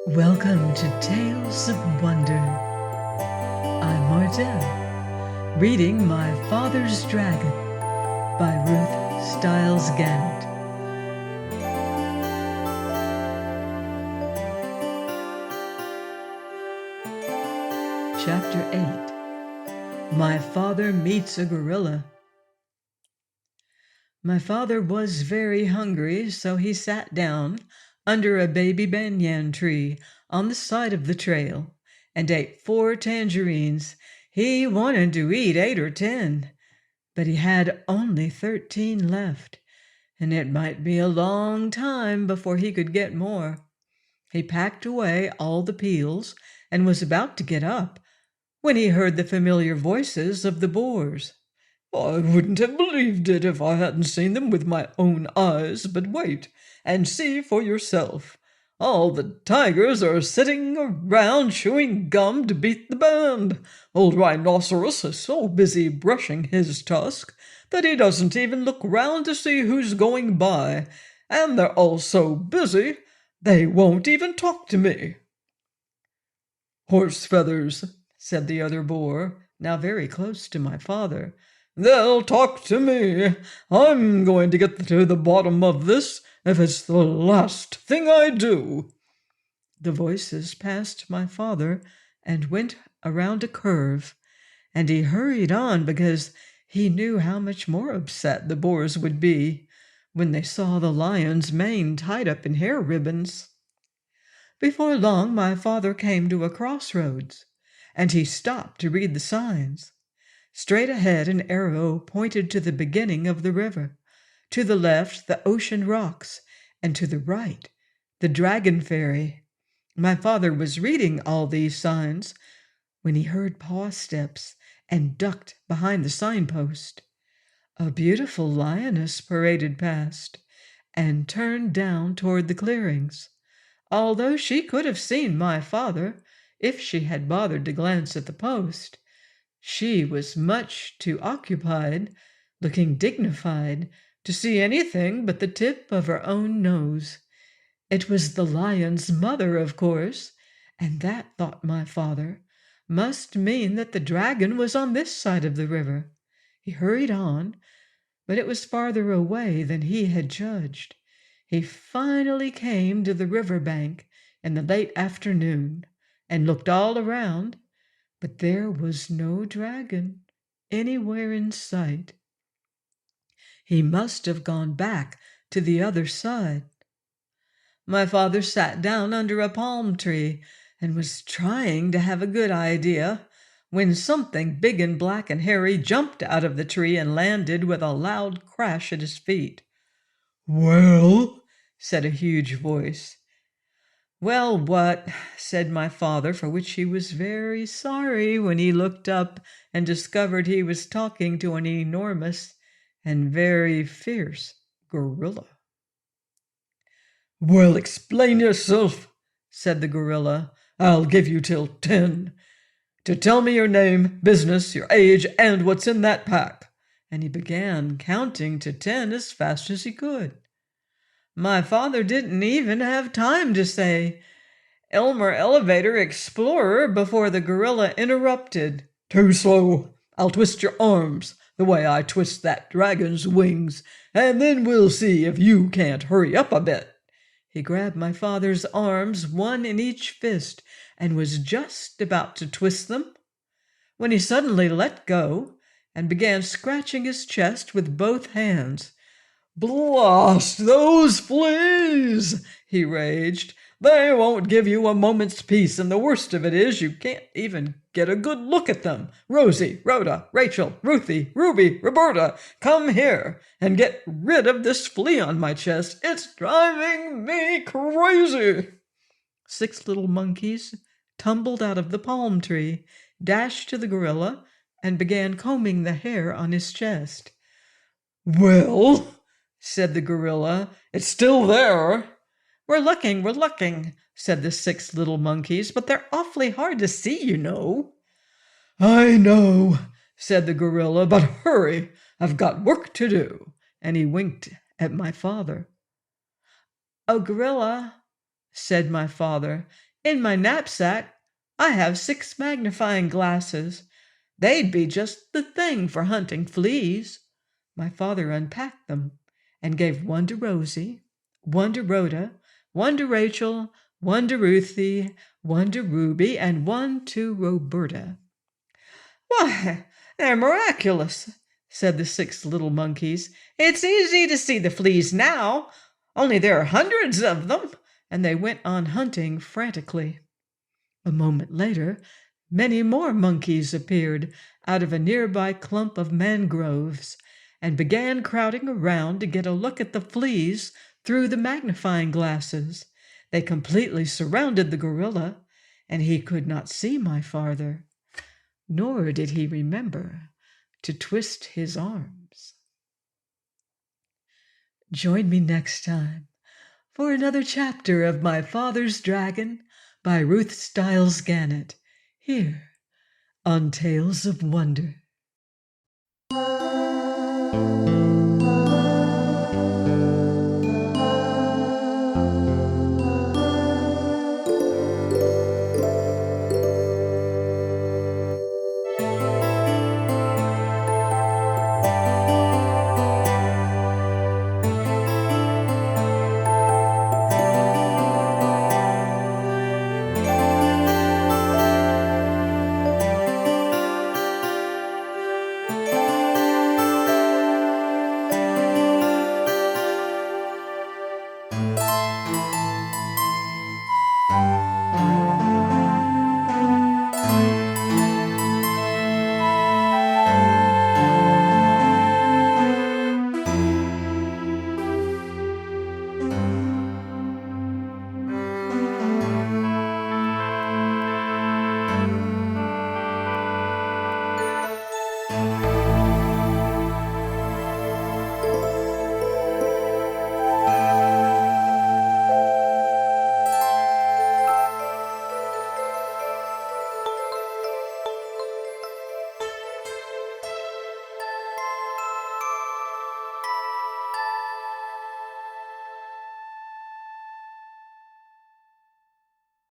Welcome to Tales of Wonder. I'm Martell, reading My Father's Dragon by Ruth Stiles Gannett. Chapter 8. My Father Meets a Gorilla. My father was very hungry, so he sat down under a baby banyan tree on the side of the trail and ate 4 tangerines. He wanted to eat 8 or 10, but he had only 13 left, and it might be a long time before he could get more. He packed away all the peels and was about to get up when he heard the familiar voices of the boars. "I wouldn't have believed it if I hadn't seen them with my own eyes, but wait and see for yourself. All the tigers are sitting around chewing gum to beat the band. Old Rhinoceros is so busy brushing his tusk that he doesn't even look round to see who's going by, and they're all so busy they won't even talk to me." "Horse feathers," said the other boar, now very close to my father. "They'll talk to me. I'm going to get to the bottom of this if it's the last thing I do." The voices passed my father and went around a curve, and he hurried on because he knew how much more upset the boars would be when they saw the lion's mane tied up in hair ribbons. Before long my father came to a crossroads, and he stopped to read the signs. Straight ahead an arrow pointed to the beginning of the river, to the left the ocean rocks, and to the right the dragon ferry. My father was reading all these signs when he heard paw steps and ducked behind the signpost. A beautiful lioness paraded past and turned down toward the clearings. Although she could have seen my father if she had bothered to glance at the post, she was much too occupied, looking dignified, to see anything but the tip of her own nose. It was the lion's mother, of course, and that, thought my father, must mean that the dragon was on this side of the river. He hurried on, but it was farther away than he had judged. He finally came to the river bank in the late afternoon and looked all around, but there was no dragon anywhere in sight. He must have gone back to the other side. My father sat down under a palm tree and was trying to have a good idea when something big and black and hairy jumped out of the tree and landed with a loud crash at his feet. "Well?" said a huge voice. "Well, what?" said my father, for which he was very sorry when he looked up and discovered he was talking to an enormous and very fierce gorilla. "Well, explain yourself," said the gorilla. "I'll give you till 10 to tell me your name, business, your age, and what's in that pack." And he began counting to 10 as fast as he could. My father didn't even have time to say "Elmer Elevator Explorer" before the gorilla interrupted. "Too slow. I'll twist your arms the way I twist that dragon's wings, and then we'll see if you can't hurry up a bit." He grabbed my father's arms, one in each fist, and was just about to twist them when he suddenly let go and began scratching his chest with both hands. "Blast those fleas!" he raged. "They won't give you a moment's peace, and the worst of it is you can't even get a good look at them. Rosie, Rhoda, Rachel, Ruthie, Ruby, Roberta, come here and get rid of this flea on my chest. It's driving me crazy." 6 little monkeys tumbled out of the palm tree, dashed to the gorilla, and began combing the hair on his chest. "Well," said the gorilla, "it's still there." We're looking," said the 6 little monkeys, "but they're awfully hard to see, you know." "I know," said the gorilla, "but hurry, I've got work to do." And he winked at my father. "Oh, gorilla," said my father, "in my knapsack I have 6 magnifying glasses. They'd be just the thing for hunting fleas." My father unpacked them and gave one to Rosie, one to Rhoda, one to Rachel, one to Ruthie, one to Ruby, and one to Roberta. "Why, they're miraculous," said the 6 little monkeys. "It's easy to see the fleas now, only there are hundreds of them." And they went on hunting frantically. A moment later, many more monkeys appeared out of a nearby clump of mangroves and began crowding around to get a look at the fleas through the magnifying glasses. They completely surrounded the gorilla, and he could not see my father, nor did he remember to twist his arms. Join me next time for another chapter of My Father's Dragon by Ruth Stiles Gannett, here on Tales of Wonder.